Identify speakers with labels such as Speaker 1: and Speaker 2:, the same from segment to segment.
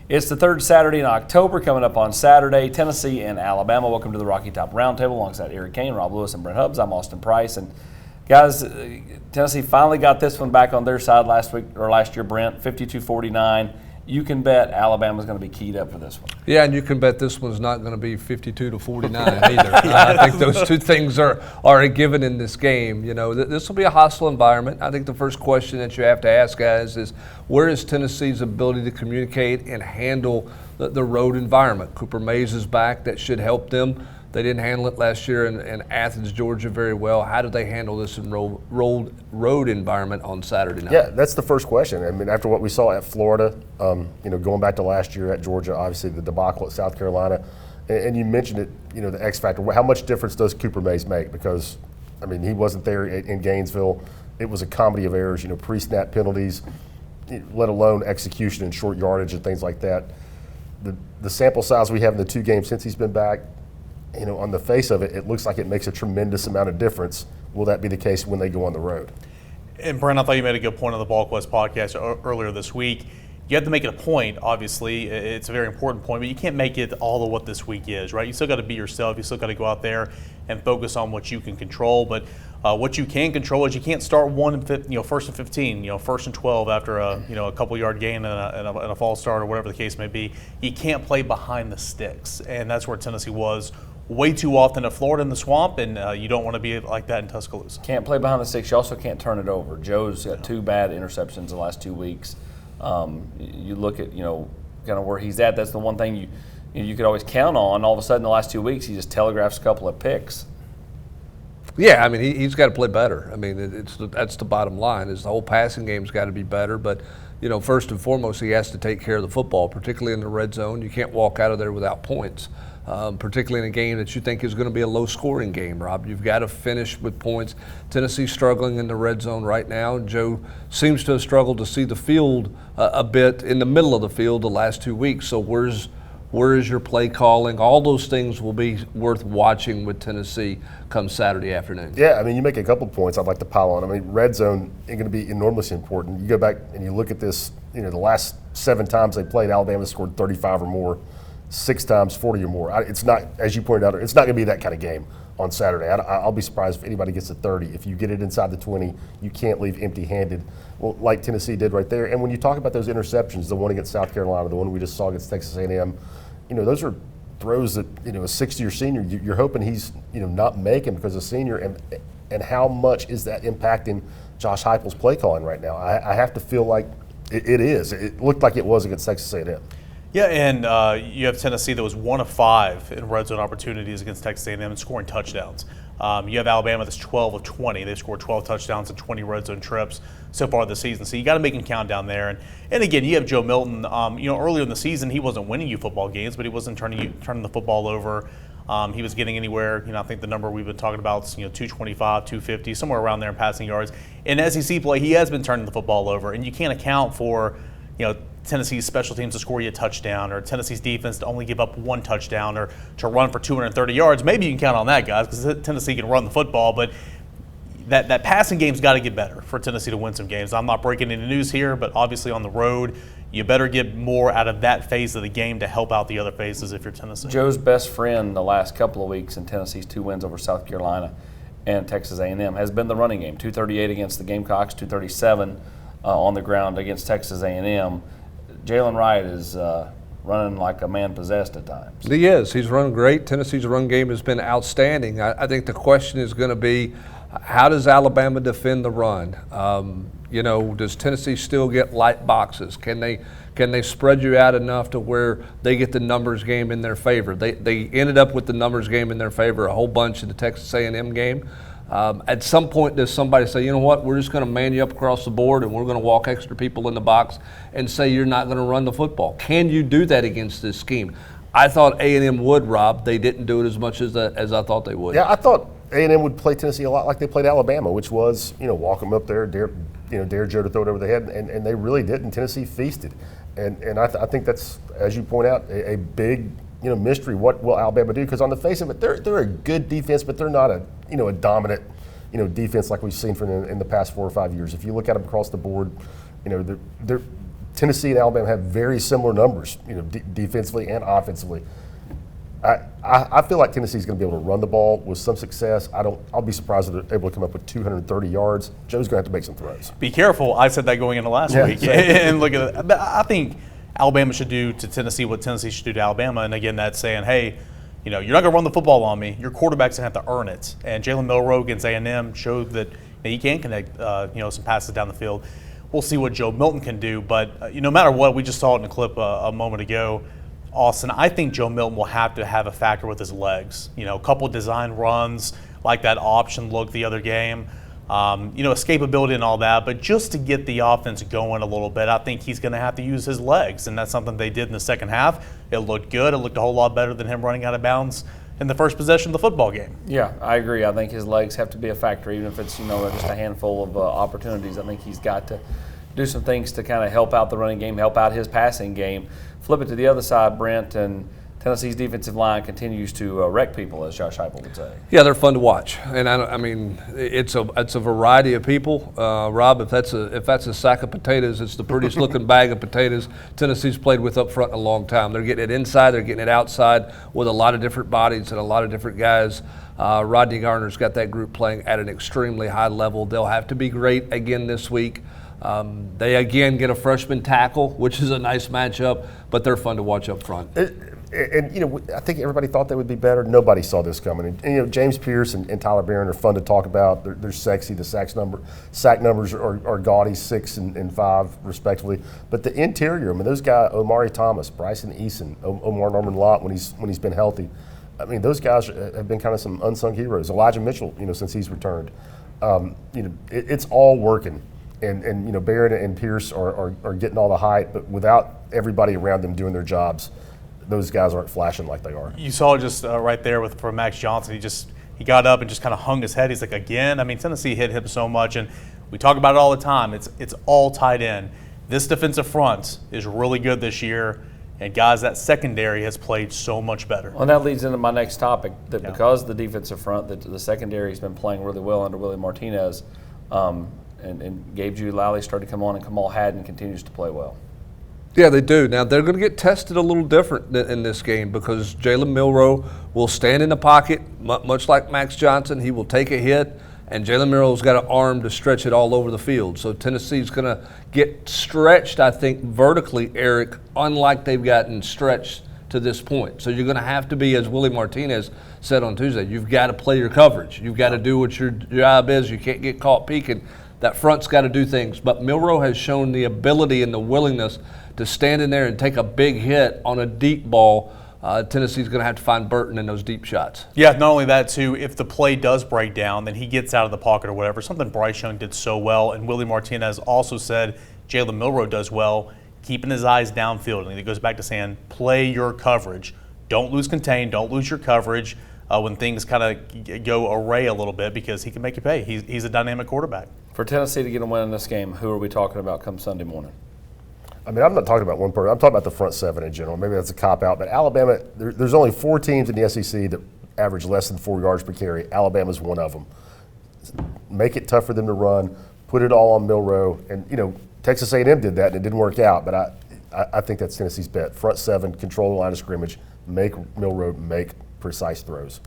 Speaker 1: It's the third Saturday in October, coming up on Saturday, Tennessee and Alabama. Welcome to the Rocky Top Roundtable alongside Eric Kane, Rob Lewis, and Brent Hubbs. I'm Austin Price. And guys, Tennessee finally got this one back on their side last year, Brent, 52-49. You can bet Alabama's going to be keyed up for this one.
Speaker 2: Yeah, and you can bet this one's not going to be 52-49 either. I think those two things are a given in this game. You know, this will be a hostile environment. I think the first question that you have to ask, guys, is where is Tennessee's ability to communicate and handle the road environment? Cooper Mays is back. That should help them. They didn't handle it last year in Athens, Georgia very well. How do they handle this in road environment on Saturday night?
Speaker 3: Yeah, that's the first question. I mean, after what we saw at Florida, going back to last year at Georgia, obviously the debacle at South Carolina, and you mentioned it, the X factor. How much difference does Cooper Mays make? Because, I mean, he wasn't there in Gainesville. It was a comedy of errors, pre-snap penalties, let alone execution and short yardage and things like that. The sample size we have in the two games since he's been back, on the face of it, it looks like it makes a tremendous amount of difference. Will that be the case when they go on the road?
Speaker 4: And Brent, I thought you made a good point on the Volquest podcast earlier this week. You have to make it a point, obviously. It's a very important point, but you can't make it all of what this week is, right? You still got to be yourself. You still got to go out there and focus on what you can control. But what you can control is you can't start first and 15, first and 12 after a couple yard gain and a false start or whatever the case may be. You can't play behind the sticks, and that's where Tennessee was way too often at Florida in the swamp, and you don't want to be like that in Tuscaloosa.
Speaker 1: Can't play behind the sticks. You also can't turn it over. Joe's got two bad interceptions the last 2 weeks. You look at, kind of where he's at. That's the one thing you could always count on. All of a sudden, the last 2 weeks, he just telegraphs a couple of picks.
Speaker 2: Yeah, I mean, he's got to play better. I mean, that's the bottom line, is the whole passing game's got to be better. But, first and foremost, he has to take care of the football, particularly in the red zone. You can't walk out of there without points. Particularly in a game that you think is going to be a low-scoring game, Rob. You've got to finish with points. Tennessee's struggling in the red zone right now. Joe seems to have struggled to see the field a bit in the middle of the field the last 2 weeks. So where is your play calling? All those things will be worth watching with Tennessee come Saturday afternoon.
Speaker 3: Yeah, I mean, you make a couple points I'd like to pile on. I mean, red zone is going to be enormously important. You go back and you look at this, the last 7 times they played, Alabama scored 35 or more. 6 times, 40 or more. It's not, as you pointed out, it's not going to be that kind of game on Saturday. I'll be surprised if anybody gets to 30. If you get it inside the 20, you can't leave empty-handed, well, like Tennessee did right there. And when you talk about those interceptions, the one against South Carolina, the one we just saw against Texas A&M, those are throws that, a 60-year senior, you're hoping he's, not making because a senior. And how much is that impacting Josh Heupel's play calling right now? I have to feel like it is. It looked like it was against Texas A&M.
Speaker 4: Yeah, and you have Tennessee that was 1 of 5 in red zone opportunities against Texas A&M and scoring touchdowns. You have Alabama that's 12 of 20. They've scored 12 touchdowns and 20 red zone trips so far this season. So you got to make them count down there. And again, you have Joe Milton. Earlier in the season, he wasn't winning you football games, but he wasn't turning the football over. He was getting anywhere. I think the number we've been talking about is 225, 250, somewhere around there in passing yards. In SEC play, he has been turning the football over, and you can't account for Tennessee's special teams to score you a touchdown, or Tennessee's defense to only give up 1 touchdown, or to run for 230 yards. Maybe you can count on that, guys, because Tennessee can run the football, but that passing game's got to get better for Tennessee to win some games. I'm not breaking any news here, but obviously on the road, you better get more out of that phase of the game to help out the other phases if you're Tennessee.
Speaker 1: Joe's best friend the last couple of weeks in Tennessee's 2 wins over South Carolina and Texas A&M has been the running game. 238 against the Gamecocks, 237 on the ground against Texas A&M. Jalen Wright is running like a man possessed at times.
Speaker 2: He is. He's run great. Tennessee's run game has been outstanding. I think the question is going to be, how does Alabama defend the run? Does Tennessee still get light boxes? Can they spread you out enough to where they get the numbers game in their favor? They ended up with the numbers game in their favor a whole bunch in the Texas A&M game. At some point, does somebody say, you know what, we're just going to man you up across the board and we're going to walk extra people in the box and say you're not going to run the football? Can you do that against this scheme? I thought A&M would, Rob. They didn't do it as much as I thought they would.
Speaker 3: Yeah, I thought A&M would play Tennessee a lot like they played Alabama, which was, walk them up there, dare Joe to throw it over the head, and they really didn't. Tennessee feasted. And I think that's, as you point out, a big mystery. What will Alabama do? Because on the face of it, they're a good defense, but they're not a dominant defense like we've seen from in the past 4 or 5 years. If you look at them across the board, they're Tennessee and Alabama have very similar numbers, defensively and offensively. I feel like Tennessee's going to be able to run the ball with some success. I'll be surprised if they're able to come up with 230 yards. Joe's going to have to make some throws.
Speaker 4: Be careful. I said that going into last week. And look at it. But I think Alabama should do to Tennessee what Tennessee should do to Alabama. And again, that's saying, hey, you're not going to run the football on me. Your quarterback's going to have to earn it. And Jalen Milroe against A&M showed that he can connect, some passes down the field. We'll see what Joe Milton can do. But no matter what, we just saw it in the clip a moment ago. Austin, I think Joe Milton will have to have a factor with his legs. A couple design runs, like that option look the other game. Escapability and all that. But just to get the offense going a little bit, I think he's going to have to use his legs. And that's something they did in the second half. It looked good. It looked a whole lot better than him running out of bounds in the first possession of the football game.
Speaker 1: Yeah, I agree. I think his legs have to be a factor, even if it's just a handful of opportunities. I think he's got to do some things to kind of help out the running game, help out his passing game. Flip it to the other side, Brent, and Tennessee's defensive line continues to wreck people, as Josh Heupel would say.
Speaker 2: Yeah, they're fun to watch, and I mean it's a variety of people. Rob, if that's a sack of potatoes, it's the prettiest looking bag of potatoes Tennessee's played with up front in a long time. They're getting it inside, they're getting it outside with a lot of different bodies and a lot of different guys. Rodney Garner's got that group playing at an extremely high level. They'll have to be great again this week. They again get a freshman tackle, which is a nice matchup, but they're fun to watch up front.
Speaker 3: I think everybody thought they would be better. Nobody saw this coming. And James Pierce and Tyler Barron are fun to talk about. They're sexy. The sack numbers are gaudy, 6 and 5 respectively. But the interior, those guys, Omari Thomas, Bryson Eason, Omar Norman Lott when he's been healthy. Those guys have been kind of some unsung heroes. Elijah Mitchell, since he's returned. It's all working. And Barron and Pierce are getting all the hype, but without everybody around them doing their jobs, those guys aren't flashing like they are.
Speaker 4: You saw it just right there for Max Johnson. He got up and just kind of hung his head. He's like, again? Tennessee hit him so much, and we talk about it all the time. It's all tied in. This defensive front is really good this year, and guys, that secondary has played so much better.
Speaker 1: Well, that leads into my next topic, that because of the defensive front, that the secondary has been playing really well under Willie Martinez, and Gabe Giulali started to come on, and Kamal Haddon continues to play well.
Speaker 2: Yeah, they do. Now, they're going to get tested a little different in this game because Jalen Milroe will stand in the pocket, much like Max Johnson. He will take a hit, and Jalen Milroe's got an arm to stretch it all over the field. So Tennessee's going to get stretched, I think, vertically, Eric, unlike they've gotten stretched to this point. So you're going to have to be, as Willie Martinez said on Tuesday, you've got to play your coverage. You've got to do what your job is. You can't get caught peeking. That front's got to do things. But Milroe has shown the ability and the willingness to stand in there and take a big hit on a deep ball. Tennessee's going to have to find Burton in those deep shots.
Speaker 4: Yeah, not only that, too, if the play does break down, then he gets out of the pocket or whatever, something Bryce Young did so well. And Willie Martinez also said Jalen Milroe does well, keeping his eyes downfield. And it goes back to saying, play your coverage. Don't lose contain. Don't lose your coverage when things kind of go array a little bit, because he can make you pay. He's a dynamic quarterback.
Speaker 1: For Tennessee to get a win in this game, who are we talking about come Sunday morning?
Speaker 3: I'm not talking about one person. I'm talking about the front seven in general. Maybe that's a cop-out. But Alabama, there's only 4 teams in the SEC that average less than 4 yards per carry. Alabama's one of them. Make it tough for them to run. Put it all on Milroe. And, Texas A&M did that, and it didn't work out. But I think that's Tennessee's bet. Front seven, control the line of scrimmage, make Milroe make precise throws.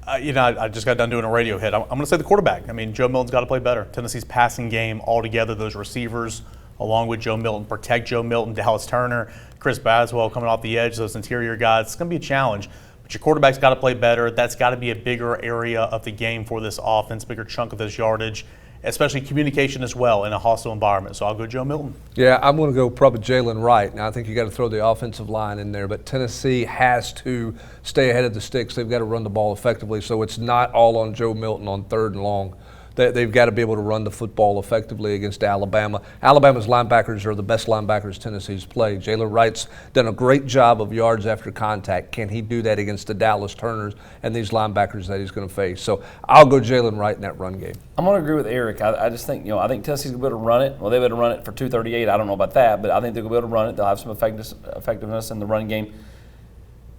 Speaker 4: I just got done doing a radio hit. I'm going to say the quarterback. Joe Milton's got to play better. Tennessee's passing game altogether, those receivers, along with Joe Milton, protect Joe Milton, Dallas Turner, Chris Baswell coming off the edge, those interior guys. It's going to be a challenge. But your quarterback's got to play better. That's got to be a bigger area of the game for this offense, bigger chunk of this yardage, especially communication as well in a hostile environment. So I'll go Joe Milton.
Speaker 2: Yeah, I'm going to go probably Jalen Wright. Now, I think you got to throw the offensive line in there, but Tennessee has to stay ahead of the sticks. They've got to run the ball effectively, so it's not all on Joe Milton on 3rd and long. They've got to be able to run the football effectively against Alabama. Alabama's linebackers are the best linebackers Tennessee's played. Jalen Wright's done a great job of yards after contact. Can he do that against the Dallas Turners and these linebackers that he's going to face? So I'll go Jalen Wright in that run game.
Speaker 1: I'm going to agree with Eric. I just think, I think Tennessee's going to be able to run it. Well, they'll be able to run it for 238. I don't know about that, but I think they're going to be able to run it. They'll have some effectiveness in the run game.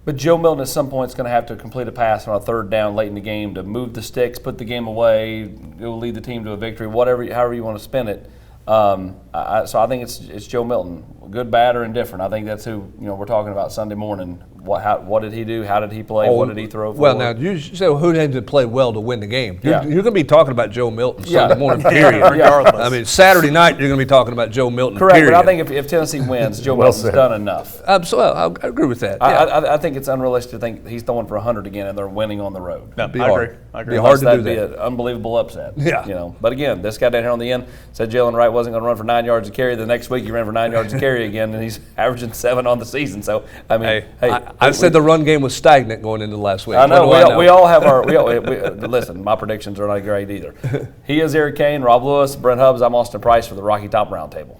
Speaker 1: But Joe Milton at some point is going to have to complete a pass on a 3rd down late in the game to move the sticks, put the game away, it will lead the team to a victory, however you want to spin it. I So I think it's Joe Milton, good, bad, or indifferent. I think that's who we're talking about Sunday morning. What did he do? How did he play? What did he throw for?
Speaker 2: Well, now you said who had to play well to win the game. You're
Speaker 1: Yeah.
Speaker 2: going to be talking about Joe Milton Sunday morning, period.
Speaker 4: regardless.
Speaker 2: I mean, Saturday night you're going to be talking about Joe Milton.
Speaker 1: Correct,
Speaker 2: period.
Speaker 1: but I think if Tennessee wins, Joe Milton's
Speaker 3: said.
Speaker 1: done enough.
Speaker 2: Absolutely, I agree with that. Yeah.
Speaker 1: I think it's unrealistic to think he's throwing for 100 again and they're winning on the road.
Speaker 4: No, I
Speaker 2: Be hard.
Speaker 4: agree. I agree.
Speaker 2: Be hard to
Speaker 1: That'd
Speaker 2: do
Speaker 1: be
Speaker 2: that.
Speaker 1: an unbelievable upset.
Speaker 2: Yeah.
Speaker 1: But again, this guy down here on the end said Jalen Wright wasn't going to run for 9 yards a carry. The next week he ran for 9 yards a carry again, and he's averaging 7 on the season. So I mean,
Speaker 2: I said the run game was stagnant going into last week.
Speaker 1: I know,
Speaker 2: What do
Speaker 1: we all have our. Listen, my predictions are not great either. He is Eric Kane, Rob Lewis, Brent Hubbs. I'm Austin Price for the Rocky Top Roundtable.